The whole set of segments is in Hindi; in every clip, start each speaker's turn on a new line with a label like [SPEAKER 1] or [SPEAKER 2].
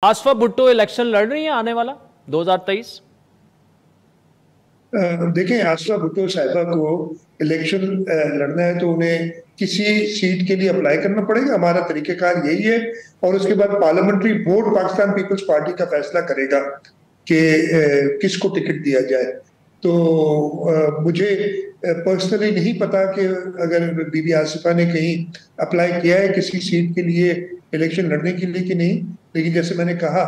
[SPEAKER 1] आसफा भुट्टो इलेक्शन लड़ रही है आने वाला 2023।
[SPEAKER 2] देखें, आसफा भुट्टो साहिबा को इलेक्शन लड़ना है तो उन्हें किसी सीट के लिए अप्लाई करना पड़ेगा। हमारा तरीकेकार यही है। और उसके बाद parliamentary board Pakistan people's party का फैसला करेगा कि किसको टिकट दिया जाए। तो मुझे पर्सनली नहीं पता कि अगर बीबी आसिफा ने कहीं अप्लाई किया है किसी सीट के लिए इलेक्शन लड़ने के लिए कि नहीं। लेकिन जैसे मैंने कहा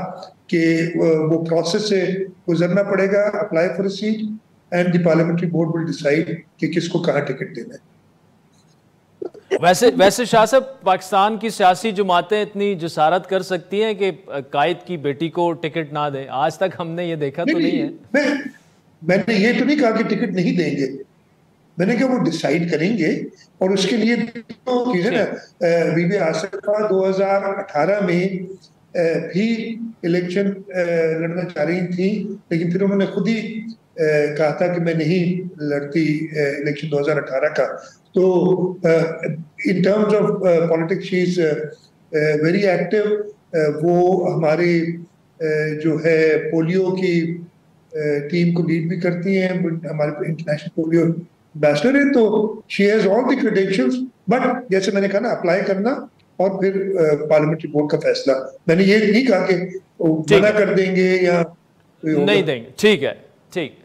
[SPEAKER 2] कि वो प्रोसेस से गुजरना पड़ेगा, apply for a seat, and the parliamentary board will decide कि किसको कहाँ टिकट देना है।
[SPEAKER 1] वैसे वैसे शाह साहब, पाकिस्तान की सियासी जमातें इतनी जसारत कर सकती हैं कि कायद की बेटी को टिकट ना दे? आज तक हमने ये देखा
[SPEAKER 2] नहीं
[SPEAKER 1] तो नहीं
[SPEAKER 2] नहीं,
[SPEAKER 1] है।
[SPEAKER 2] मैंने ये तो नहीं कहा कि टिकट नहीं देंगे। मैंने कहा वो डिसाइड करेंगे। और उसके लिए तो चीजें ना,
[SPEAKER 1] ठीक।
[SPEAKER 2] बीबी आसिफा 2018 में भी इलेक्शन लड़ना चाह रही थी, लेकिन फिर उन्होंने खुद ही कहा था कि मैं नहीं लड़ती इलेक्शन 2018 का। तो in terms of politics she is very active. वो हमारे जो है पोलियो की टीम को लीड भी करती हैं, हमारे इंटरनेशनल पोलियो एम्बेसडर है। तो she has all the credentials. But जैसे मैंने कहा ना, अप्लाई करना और फिर पार्लियामेंट्री बोर्ड का फैसला। मैंने ये नहीं कहा कि
[SPEAKER 1] ठीक
[SPEAKER 2] मना
[SPEAKER 1] है,
[SPEAKER 2] कर देंगे या कोई
[SPEAKER 1] नहीं
[SPEAKER 2] होगा।
[SPEAKER 1] देंगे। ठीक है। ठीक।